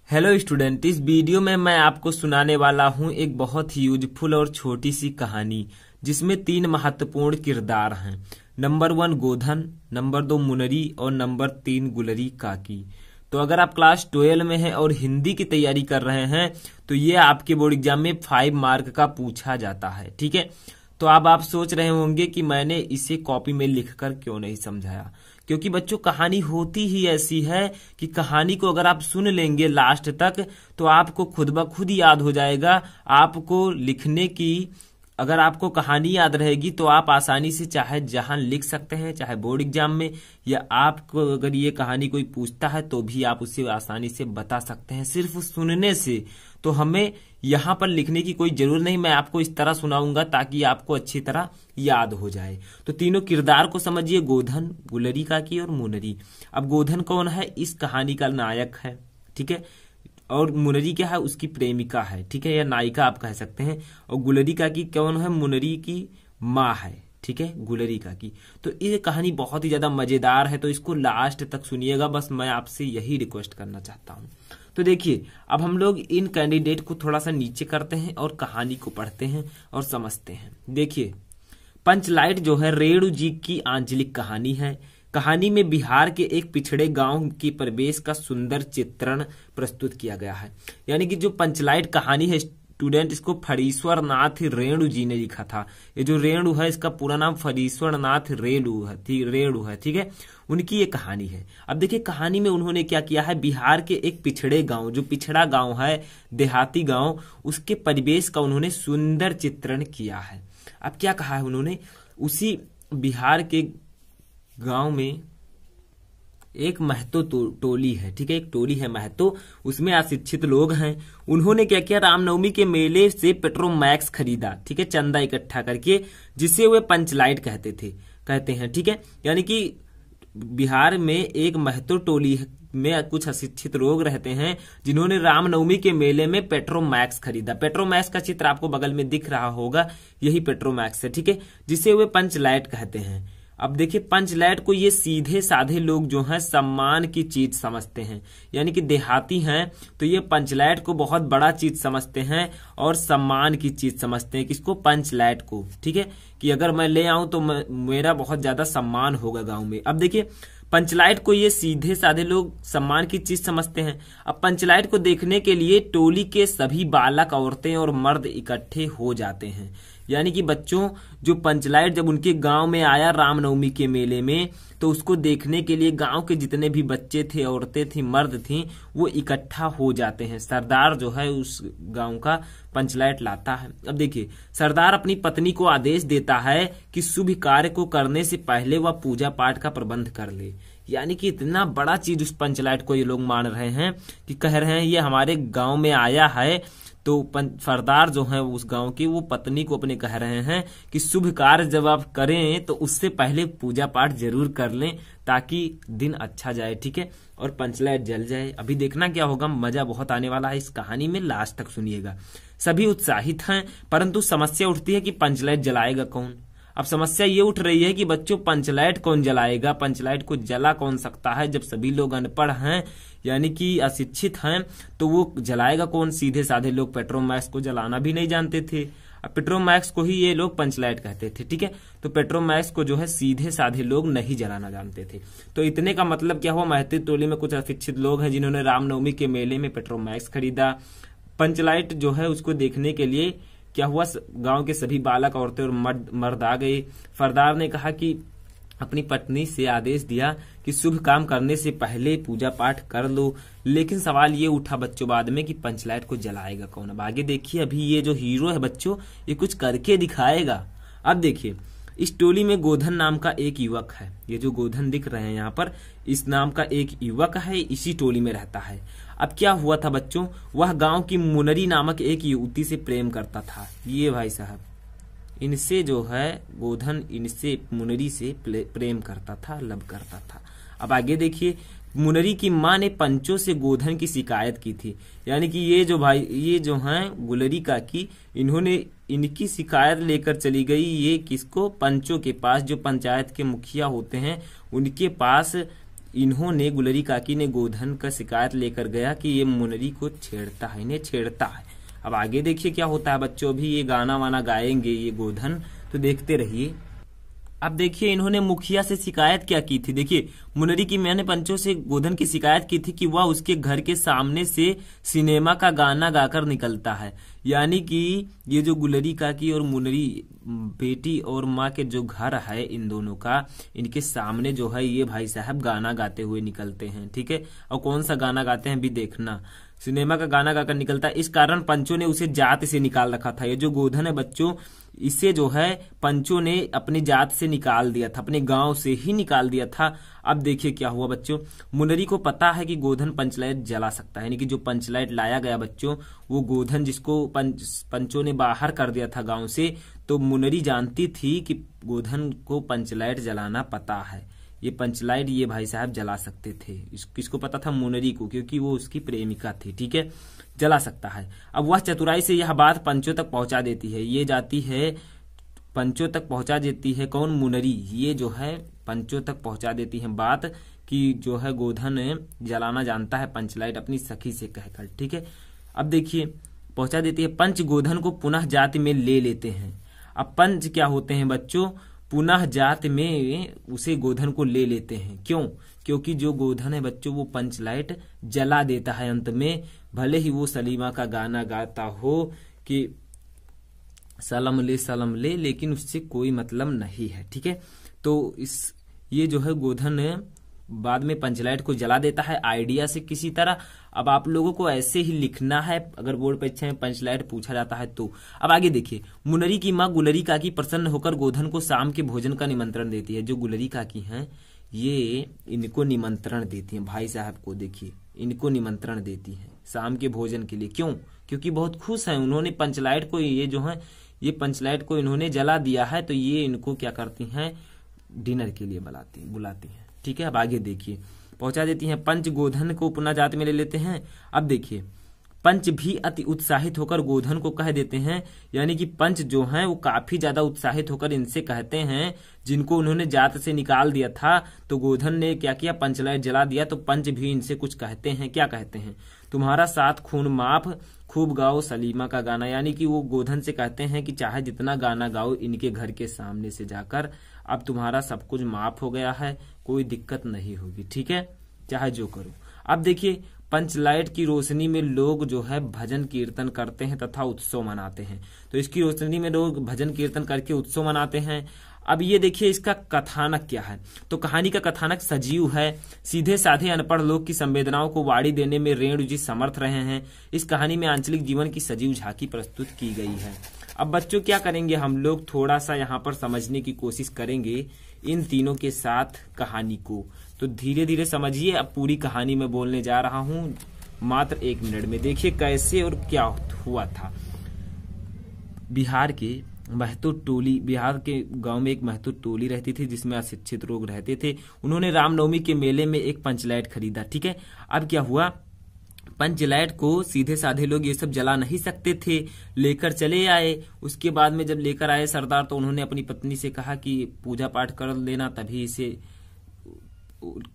Hello student, इस video में मैं आपको सुनाने वाला हूं एक बहुत ही यूजफुल और छोटी सी कहानी जिसमें 3 महत्वपूर्ण किरदार हैं। नंबर 1 गोधन, नंबर 2 मुनरी और नंबर 3 गुलरी काकी। तो अगर आप क्लास 12 में हैं और हिंदी की तैयारी कर रहे हैं तो ये आपके बोर्ड एग्जाम में 5 मार्क का पूछा जाता है। ठीक है, तो अब आप सोच रहे होंगे कि मैंने इसे कॉपी में लिखकर क्यों नहीं समझाया, क्योंकि बच्चों कहानी होती ही ऐसी है कि कहानी को अगर आप सुन लेंगे लास्ट तक तो आपको खुद ब खुद याद हो जाएगा। आपको लिखने की अगर आपको कहानी याद रहेगी तो आप आसानी से चाहे जहां लिख सकते हैं, चाहे बोर्ड एग्जाम में, या आपको अगर ये कहानी कोई पूछता है तो भी आप उसे आसानी से बता सकते हैं सिर्फ सुनने से। तो हमें यहाँ पर लिखने की कोई जरूरत नहीं, मैं आपको इस तरह सुनाऊंगा ताकि आपको अच्छी तरह याद हो जाए। तो तीनों किरदार को समझिए, गोधन, गुलरी काकी और मुनरी। अब गोधन कौन है? इस कहानी का नायक है, ठीक है, और मुनरी क्या है? उसकी प्रेमिका है, ठीक है, या नायिका आप कह सकते हैं। और गुलरी काकी कौन है? मुनरी की माँ है, ठीक है, गुलरी काकी। तो ये कहानी बहुत ही ज्यादा मजेदार है, तो इसको लास्ट तक सुनिएगा, बस मैं आपसे यही रिक्वेस्ट करना चाहता हूँ। तो देखिए, अब हम लोग इन कैंडिडेट को थोड़ा सा नीचे करते हैं और कहानी को पढ़ते हैं और समझते हैं। देखिए, पंचलाइट जो है रेणु जी की आंचलिक कहानी है। कहानी में बिहार के एक पिछड़े गांव की परिवेश का सुंदर चित्रण प्रस्तुत किया गया है। यानी कि जो पंचलाइट कहानी है स्टूडेंट, इसको फरीश्वर नाथ रेणु जी ने लिखा था। ये जो रेणु है इसका पूरा नाम फरीश्वर नाथ रेणु है, ठीक है, उनकी ये कहानी है। अब देखिए, कहानी में उन्होंने क्या किया है, बिहार के एक पिछड़े गांव, जो पिछड़ा गांव है, देहाती गांव, उसके परिवेश का उन्होंने सुंदर चित्रण किया है। अब क्या कहा है उन्होंने, उसी बिहार के गांव में एक महतो टोली है, ठीक है, एक टोली है महतो, उसमें अशिक्षित लोग हैं। उन्होंने क्या किया, रामनवमी के मेले से पेट्रोमैक्स खरीदा, ठीक है, चंदा इकट्ठा करके, जिसे वे पंचलाइट कहते हैं, ठीक है। यानी कि बिहार में एक महतो टोली में कुछ अशिक्षित लोग रहते हैं जिन्होंने रामनवमी के मेले में पेट्रोमैक्स खरीदा। पेट्रोमैक्स का चित्र आपको बगल में दिख रहा होगा, यही पेट्रोमैक्स है, ठीक है, जिसे वे पंचलाइट कहते हैं। अब देखिए, पंचलाइट को ये सीधे साधे लोग जो हैं सम्मान की चीज समझते हैं, यानी कि देहाती हैं तो ये पंचलाइट को बहुत बड़ा चीज समझते हैं और सम्मान की चीज समझते हैं। किसको? पंचलाइट को, ठीक है, कि अगर मैं ले आऊं तो मेरा बहुत ज्यादा सम्मान होगा गांव में। अब देखिए, पंचलाइट को ये सीधे साधे लोग सम्मान की चीज समझते हैं। अब पंचलाइट को देखने के लिए टोली के सभी बालक, औरतें और मर्द इकट्ठे हो जाते हैं। यानी कि बच्चों, जो पंचलाइट जब उनके गांव में आया रामनवमी के मेले में, तो उसको देखने के लिए गांव के जितने भी बच्चे थे, औरतें थी, मर्द थी, वो इकट्ठा हो जाते हैं। सरदार जो है उस गांव का पंचलाइट लाता है। अब देखिए, सरदार अपनी पत्नी को आदेश देता है कि शुभ कार्य को करने से पहले वह पूजा पाठ का प्रबंध कर ले। यानी कि इतना बड़ा चीज उस पंचलाइट को ये लोग मान रहे हैं कि कह रहे हैं ये हमारे गांव में आया है, तो सरदार जो है उस गांव की, वो पत्नी को अपने कह रहे हैं कि शुभ कार्य जब आप करें तो उससे पहले पूजा पाठ जरूर कर लें ताकि दिन अच्छा जाए, ठीक है, और पंचलाइट जल जाए। अभी देखना क्या होगा, मजा बहुत आने वाला है इस कहानी में, लास्ट तक सुनिएगा। सभी उत्साहित हैं, परंतु समस्या उठती है कि पंचलाइट जलाएगा कौन। अब समस्या ये उठ रही है कि बच्चों, पंचलाइट कौन जलाएगा? पंचलाइट को जला कौन सकता है? जब सभी लोग अनपढ़ हैं, यानी कि अशिक्षित हैं, तो वो जलाएगा कौन? सीधे साधे लोग पेट्रोमैक्स को जलाना भी नहीं जानते थे। अब पेट्रोमैक्स को ही ये लोग पंचलाइट कहते थे, ठीक है, तो पेट्रोमैक्स को जो है सीधे साधे लोग नहीं जलाना जानते थे। तो इतने का मतलब क्या हुआ, महती टोली में कुछ अशिक्षित लोग हैं जिन्होंने रामनवमी के मेले में पेट्रोमैक्स खरीदा। पंचलाइट जो है उसको देखने के लिए क्या हुआ, गांव के सभी बालक, औरतें और मर्द आ गए। सरदार ने कहा कि अपनी पत्नी से आदेश दिया कि शुभ काम करने से पहले पूजा पाठ कर लो। लेकिन सवाल ये उठा बच्चों बाद में कि पंचलाइट को जलाएगा कौन। अब आगे देखिए, अभी ये जो हीरो है बच्चों, ये कुछ करके दिखाएगा। अब देखिए, इस टोली में गोधन नाम का एक युवक है। ये जो गोधन दिख रहे हैं यहाँ पर, इस नाम का एक युवक है, इसी टोली में रहता है। अब क्या हुआ था बच्चों, वह गांव की मुनरी नामक एक युवती से प्रेम करता था। ये भाई साहब, इनसे जो है गोधन, इनसे मुनरी से प्रेम करता था, लव करता था। अब आगे देखिए, मुनरी की माँ ने पंचों से गोधन की शिकायत की थी। यानी कि ये जो हैं गुलरी काकी, इन्होंने इनकी शिकायत लेकर चली गई ये किसको? पंचों के पास, जो पंचायत के मुखिया होते हैं उनके पास इन्होंने गुलरी काकी ने गोधन का शिकायत लेकर गया कि ये मुनरी को छेड़ता है, इन्हें छेड़ता है। अब आगे देखिए क्या होता है बच्चों, भी ये गाना वाना गाएंगे ये गोधन, तो देखते रहिए। अब देखिए इन्होंने मुखिया से शिकायत क्या की थी। देखिए मुनरी की मैंने पंचों से गोधन की शिकायत की थी कि वह उसके घर के सामने से सिनेमा का गाना गाकर निकलता है। यानी कि ये जो गुलरी काकी और मुनरी बेटी और माँ के जो घर है इन दोनों का, इनके सामने जो है ये भाई साहब गाना गाते हुए निकलते हैं। ठीक है, और कौन सा गाना गाते हैं भी देखना, सिनेमा का गाना गाकर निकलता है। इस कारण पंचों ने उसे जात से निकाल रखा था। ये जो गोधन है बच्चों, इसे जो है पंचों ने अपनी जात से निकाल दिया था, अपने गांव से ही निकाल दिया था। अब देखिए क्या हुआ बच्चों, मुनरी को पता है कि गोधन पंचलाइट जला सकता है, यानी कि जो पंचलाइट लाया गया बच्चों, वो गोधन जिसको पंचों ने बाहर कर दिया था गांव से, तो मुनरी जानती थी कि गोधन को पंचलाइट जलाना पता है। ये पंचलाइट ये भाई साहब जला सकते थे। किसको पता था? मुनरी को, क्योंकि वो उसकी प्रेमिका थी। ठीक है, जला सकता है। अब वह चतुराई से यह बात पंचों तक पहुंचा देती है। ये जाती है पंचों तक पहुंचा देती है। कौन? मुनरी। ये जो है पंचों तक पहुंचा देती है बात कि जो है गोधन जलाना जानता है पंचलाइट, अपनी सखी से कहकर। ठीक है, अब देखिए पहुंचा देती है। पंच गोधन को पुनः जाति में ले लेते हैं। अब पंच क्या होते हैं बच्चों? पुनः जात में उसे गोधन को ले लेते हैं। क्यों? क्योंकि जो गोधन है बच्चों वो पंचलाइट जला देता है अंत में, भले ही वो सलीमा का गाना गाता हो कि सलम ले, लेकिन उससे कोई मतलब नहीं है। ठीक है, तो ये जो है गोधन बाद में पंचलाइट को जला देता है आइडिया से किसी तरह। अब आप लोगों को ऐसे ही लिखना है अगर बोर्ड परीक्षा में पंचलाइट पूछा जाता है तो। अब आगे देखिए, मुनरी की माँ गुलरी काकी प्रसन्न होकर गोधन को शाम के भोजन का निमंत्रण देती है। जो गुलरी काकी हैं ये इनको निमंत्रण देती हैं, भाई साहब को देखिए इनको निमंत्रण देती हैं शाम के भोजन के लिए। क्यों? क्योंकि बहुत खुश हैं उन्होंने पंचलाइट को, ये जो है ये पंचलाइट को इन्होंने जला दिया है, तो ये इनको क्या करती हैं, डिनर के लिए बुलाती हैं। ठीक है, अब आगे देखिए पहुंचा देती हैं। पंच गोधन को पुनः जात में ले लेते हैं। अब देखिए पंच भी अति उत्साहित होकर गोधन को कह देते हैं, यानी कि पंच जो हैं वो काफी ज्यादा उत्साहित होकर इनसे कहते हैं, जिनको उन्होंने जात से निकाल दिया था। तो गोधन ने क्या किया, पंचलाइट जला दिया, तो पंच भी इनसे कुछ कहते हैं। क्या कहते हैं? तुम्हारा साथ खून माफ, खूब गाओ सलीमा का गाना। यानी कि वो गोधन से कहते हैं कि चाहे जितना गाना गाओ इनके घर के सामने से जाकर, अब तुम्हारा सब कुछ माफ हो गया है, कोई दिक्कत नहीं होगी। ठीक है, चाहे जो करो। अब देखिए पंचलाइट की रोशनी में लोग जो है भजन कीर्तन करते हैं तथा उत्सव मनाते हैं। तो इसकी रोशनी में लोग भजन कीर्तन करके उत्सव मनाते हैं। अब ये देखिए इसका कथानक क्या है। तो कहानी का कथानक सजीव है, सीधे साधे अनपढ़ लोग की संवेदनाओं को वाड़ी देने में रेणु जी समर्थ रहे हैं। इस कहानी में आंचलिक जीवन की सजीव झांकी प्रस्तुत की गई है। अब बच्चों क्या करेंगे, हम लोग थोड़ा सा यहाँ पर समझने की कोशिश करेंगे इन तीनों के साथ कहानी को। तो धीरे धीरे समझिए। अब पूरी कहानी में बोलने जा रहा हूं मात्र 1 मिनट में। देखिए कैसे और क्या हुआ था। बिहार के गांव में एक महतो टोली रहती थी जिसमें अशिक्षित लोग रहते थे। उन्होंने रामनवमी के मेले में एक पंचलाइट खरीदा। ठीक है, अब क्या हुआ, पंचलाइट को सीधे साधे लोग ये सब जला नहीं सकते थे, लेकर चले आए। उसके बाद में जब लेकर आए सरदार, तो उन्होंने अपनी पत्नी से कहा कि पूजा पाठ कर लेना, तभी इसे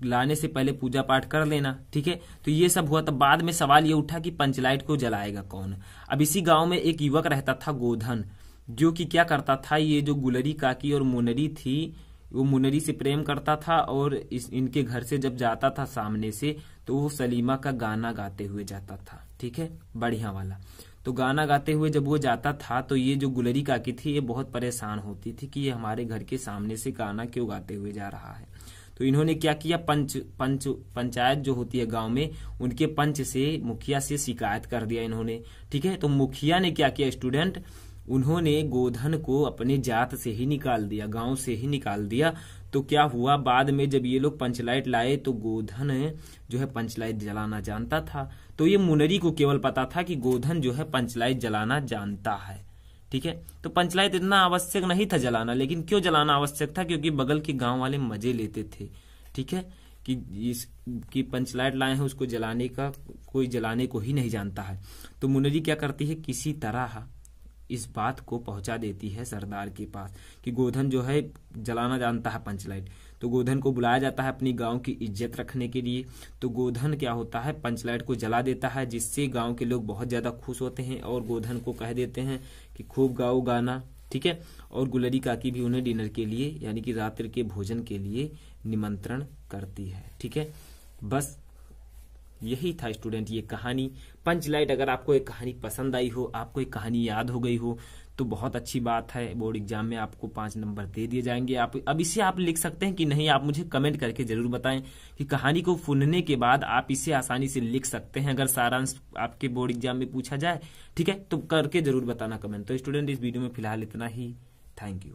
लाने से पहले पूजा पाठ कर लेना। ठीक है, तो ये सब हुआ। तब बाद में सवाल ये उठा कि पंचलाइट को जलाएगा कौन। अब इसी गांव में एक युवक रहता था गोधन, जो कि क्या करता था, ये जो गुलरी काकी और मुनरी थी, वो मुनरी से प्रेम करता था और इनके घर से जब जाता था सामने से, तो वो सलीमा का गाना गाते हुए जाता था। ठीक है, बढ़िया वाला। तो गाना गाते हुए जब वो जाता था, तो ये जो गुलरी काकी थी ये बहुत परेशान होती थी कि ये हमारे घर के सामने से गाना क्यों गाते हुए जा रहा है। तो इन्होंने क्या किया, पंचायत जो होती है गांव में, उनके पंच से, मुखिया से शिकायत कर दिया इन्होंने। ठीक है, तो मुखिया ने क्या किया स्टूडेंट, उन्होंने गोधन को अपने जात से ही निकाल दिया, गांव से ही निकाल दिया। तो क्या हुआ, बाद में जब ये लोग पंचलाइट लाए तो गोधन जो है पंचलाइट जलाना जानता था। तो ये मुनरी को केवल पता था कि गोधन जो है पंचलाइट जलाना जानता है। ठीक है, तो पंचलाइट इतना आवश्यक नहीं था जलाना, लेकिन क्यों जलाना आवश्यक था, क्योंकि बगल के गांव वाले मजे लेते थे। ठीक है, कि पंचलाइट लाए हैं, उसको जलाने का कोई जलाने को ही नहीं जानता है। तो मुनरी क्या करती है, किसी तरह इस बात को पहुंचा देती है सरदार के पास कि गोधन जो है जलाना जानता है पंचलाइट। तो गोधन को बुलाया जाता है अपनी गांव की इज्जत रखने के लिए। तो गोधन क्या होता है, पंचलाइट को जला देता है, जिससे गांव के लोग बहुत ज्यादा खुश होते हैं और गोधन को कह देते हैं कि खूब गाओ गाना, ठीक है। और गुलरी काकी भी उन्हें डिनर के लिए यानी कि रात्रि के भोजन के लिए निमंत्रण करती है, ठीक है। बस यही था स्टूडेंट ये कहानी पंचलाइट। अगर आपको एक कहानी पसंद आई हो, आपको एक कहानी याद हो गई हो, तो बहुत अच्छी बात है। बोर्ड एग्जाम में आपको 5 नंबर दे दिए जाएंगे। आप अब इसे आप लिख सकते हैं कि नहीं, आप मुझे कमेंट करके जरूर बताएं कि कहानी को सुनने के बाद आप इसे आसानी से लिख सकते हैं अगर सारांश आपके बोर्ड एग्जाम में पूछा जाए, ठीक है। तो करके जरूर बताना कमेंट। तो स्टूडेंट इस वीडियो में फिलहाल इतना ही। Thank you.